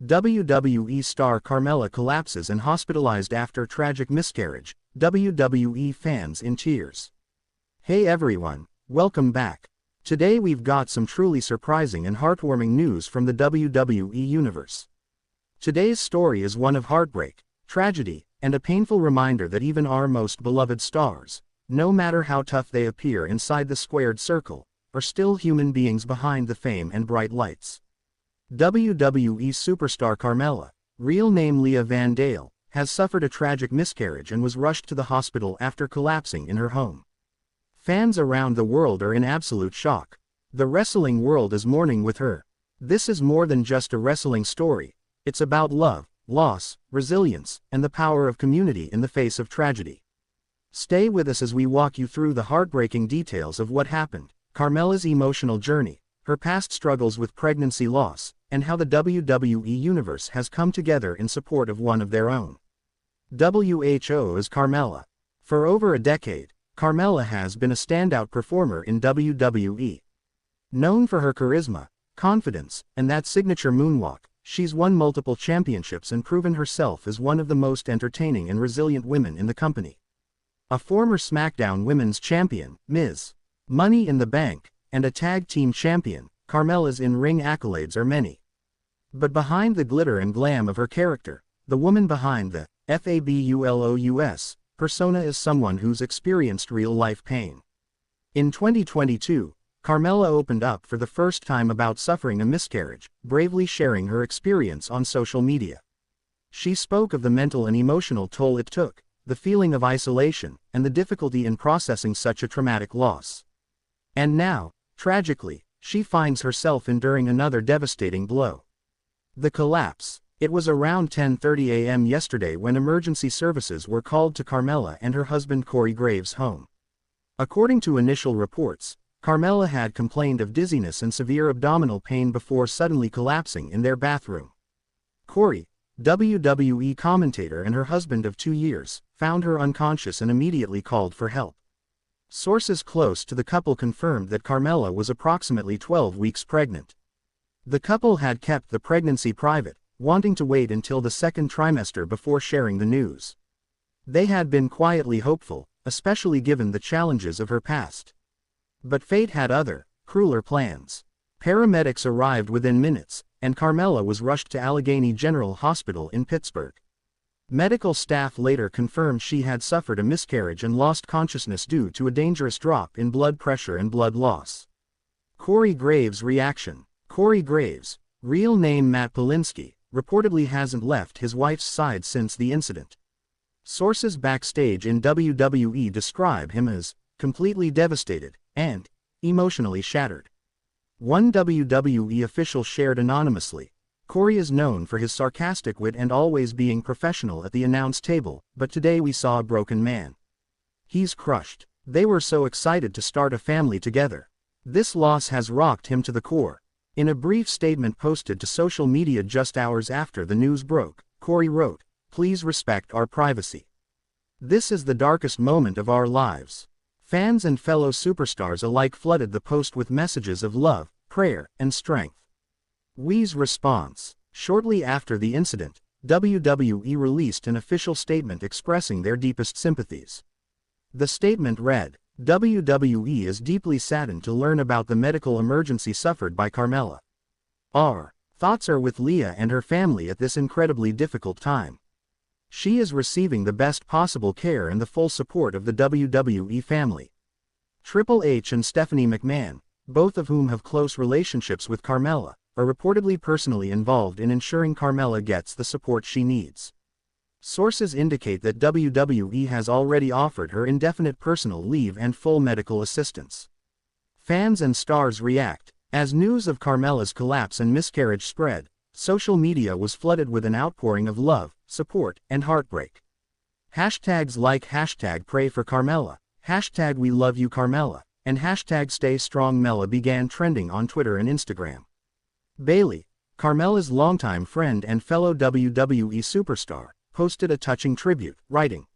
WWE star Carmella collapses and hospitalized after tragic miscarriage, WWE fans in tears. Hey everyone, welcome back. Today we've got some truly surprising and heartwarming news from the WWE Universe. Today's story is one of heartbreak, tragedy, and a painful reminder that even our most beloved stars, no matter how tough they appear inside the squared circle, are still human beings behind the fame and bright lights. WWE Superstar Carmella, real name Leah Van Dale, has suffered a tragic miscarriage and was rushed to the hospital after collapsing in her home. Fans around the world are in absolute shock. The wrestling world is mourning with her. This is more than just a wrestling story, it's about love, loss, resilience, and the power of community in the face of tragedy. Stay with us as we walk you through the heartbreaking details of what happened, Carmella's emotional journey, her past struggles with pregnancy loss, and how the WWE Universe has come together in support of one of their own. WHO is Carmella. For over a decade, Carmella has been a standout performer in WWE. Known for her charisma, confidence, and that signature moonwalk, she's won multiple championships and proven herself as one of the most entertaining and resilient women in the company. A former SmackDown Women's Champion, Ms. Money in the Bank, and a tag team champion, Carmella's in-ring accolades are many. But behind the glitter and glam of her character, the woman behind the fabulous persona is someone who's experienced real-life pain. In 2022, Carmella opened up for the first time about suffering a miscarriage, bravely sharing her experience on social media. She spoke of the mental and emotional toll it took, the feeling of isolation, and the difficulty in processing such a traumatic loss. And now, tragically, she finds herself enduring another devastating blow. The collapse. It was around 10:30 a.m. yesterday when emergency services were called to Carmella and her husband Corey Graves' home. According to initial reports, Carmella had complained of dizziness and severe abdominal pain before suddenly collapsing in their bathroom. Corey, WWE commentator and her husband of 2 years, found her unconscious and immediately called for help. Sources close to the couple confirmed that Carmella was approximately 12 weeks pregnant. The couple had kept the pregnancy private, wanting to wait until the second trimester before sharing the news. They had been quietly hopeful, especially given the challenges of her past. But fate had other, crueler plans. Paramedics arrived within minutes, and Carmella was rushed to Allegheny General Hospital in Pittsburgh. Medical staff later confirmed she had suffered a miscarriage and lost consciousness due to a dangerous drop in blood pressure and blood loss. Corey Graves' reaction. Corey Graves, real name Matt Polinsky, reportedly hasn't left his wife's side since the incident. Sources backstage in WWE describe him as completely devastated and emotionally shattered. One WWE official shared anonymously, Corey is known for his sarcastic wit and always being professional at the announce table, but today we saw a broken man. He's crushed. They were so excited to start a family together. This loss has rocked him to the core. In a brief statement posted to social media just hours after the news broke, Corey wrote, "Please respect our privacy. This is the darkest moment of our lives." Fans and fellow superstars alike flooded the post with messages of love, prayer, and strength. WE's response. Shortly after the incident, WWE released an official statement expressing their deepest sympathies. The statement read, "WWE is deeply saddened to learn about the medical emergency suffered by Carmella. Our thoughts are with Leah and her family at this incredibly difficult time. She is receiving the best possible care and the full support of the WWE family." Triple H and Stephanie McMahon, both of whom have close relationships with Carmella, are reportedly personally involved in ensuring Carmella gets the support she needs. Sources indicate that WWE has already offered her indefinite personal leave and full medical assistance. Fans and stars react. As news of Carmella's collapse and miscarriage spread, social media was flooded with an outpouring of love, support, and heartbreak. Hashtags like #Pray for Carmella, #We Love You Carmella, and #Stay Strong Mella began trending on Twitter and Instagram. Bailey, Carmella's longtime friend and fellow WWE superstar, posted a touching tribute, writing,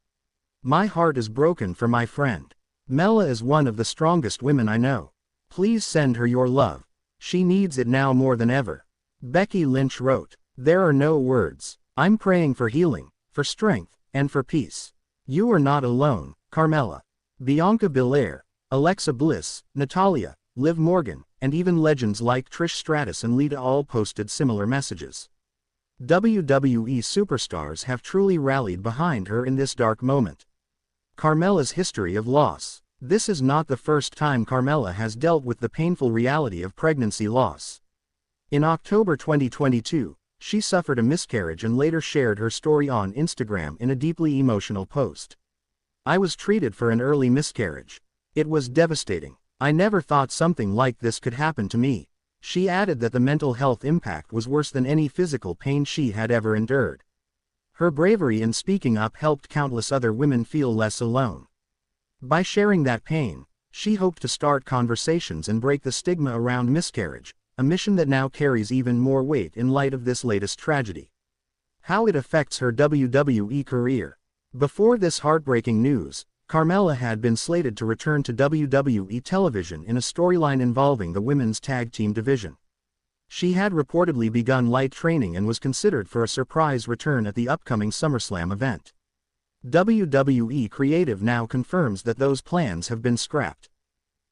"My heart is broken for my friend. Mella is one of the strongest women I know. Please send her your love. She needs it now more than ever." Becky Lynch wrote, There are no words. I'm praying for healing, for strength, and for peace. You are not alone, Carmella. Bianca Belair, Alexa Bliss, Natalya, Liv Morgan, and even legends like Trish Stratus and Lita all posted similar messages. WWE superstars have truly rallied behind her in this dark moment. Carmella's history of loss. This is not the first time Carmella has dealt with the painful reality of pregnancy loss. In October 2022, she suffered a miscarriage and later shared her story on Instagram in a deeply emotional post. "I was treated for an early miscarriage. It was devastating. I never thought something like this could happen to me." She added that the mental health impact was worse than any physical pain she had ever endured. Her bravery in speaking up helped countless other women feel less alone. By sharing that pain, she hoped to start conversations and break the stigma around miscarriage, a mission that now carries even more weight in light of this latest tragedy. How it affects her WWE career. Before this heartbreaking news, Carmella had been slated to return to WWE television in a storyline involving the women's tag team division. She had reportedly begun light training and was considered for a surprise return at the upcoming SummerSlam event. WWE Creative now confirms that those plans have been scrapped.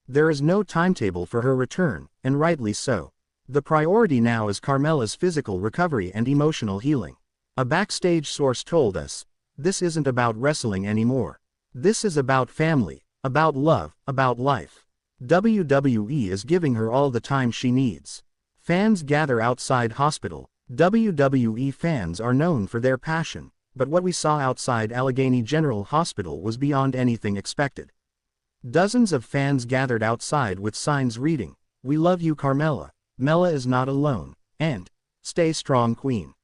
There is no timetable for her return, and rightly so. The priority now is Carmella's physical recovery and emotional healing. A backstage source told us, "This isn't about wrestling anymore. This is about family, about love, about life. WWE is giving her all the time she needs." Fans gather outside hospital. WWE fans are known for their passion, but what we saw outside Allegheny General Hospital was beyond anything expected. Dozens of fans gathered outside with signs reading, "We love you Carmella, Mella is not alone," and "Stay strong Queen."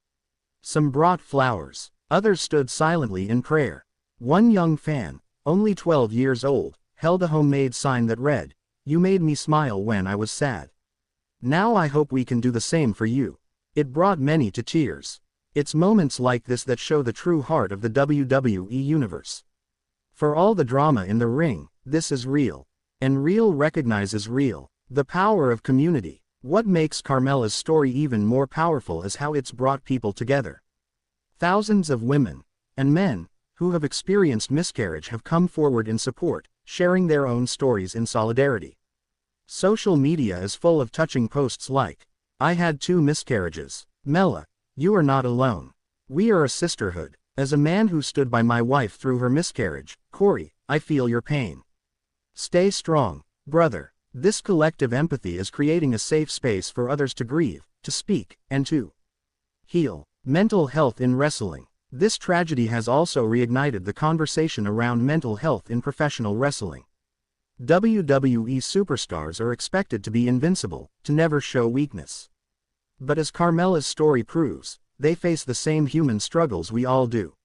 Some brought flowers, others stood silently in prayer. One young fan, only 12 years old, held a homemade sign that read, "You made me smile when I was sad. Now I hope we can do the same for you." It brought many to tears. It's moments like this that show the true heart of the WWE Universe. For all the drama in the ring, this is real. And real recognizes real. The power of community. What makes Carmella's story even more powerful is how it's brought people together. Thousands of women and men who have experienced miscarriage have come forward in support, sharing their own stories in solidarity. Social media is full of touching posts like, "I had 2 miscarriages. Mella, you are not alone. We are a sisterhood. As a man who stood by my wife through her miscarriage, Corey, I feel your pain. Stay strong, brother." This collective empathy is creating a safe space for others to grieve, to speak, and to heal. Mental health in wrestling. This tragedy has also reignited the conversation around mental health in professional wrestling. WWE superstars are expected to be invincible, to never show weakness. But as Carmella's story proves, they face the same human struggles we all do.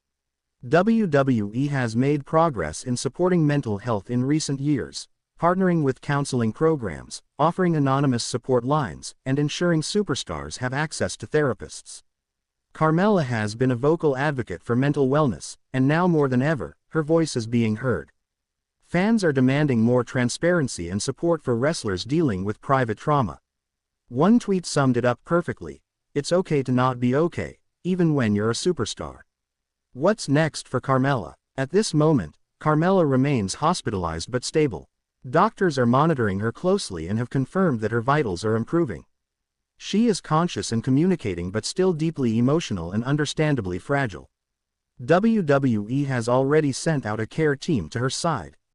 WWE has made progress in supporting mental health in recent years, partnering with counseling programs, offering anonymous support lines, and ensuring superstars have access to therapists. Carmella has been a vocal advocate for mental wellness, and now more than ever, her voice is being heard. Fans are demanding more transparency and support for wrestlers dealing with private trauma. One tweet summed it up perfectly, "It's okay to not be okay, even when you're a superstar." What's next for Carmella? At this moment, Carmella remains hospitalized but stable. Doctors are monitoring her closely and have confirmed that her vitals are improving. She is conscious and communicating but still deeply emotional and understandably fragile. WWE has already sent out a care team to her side.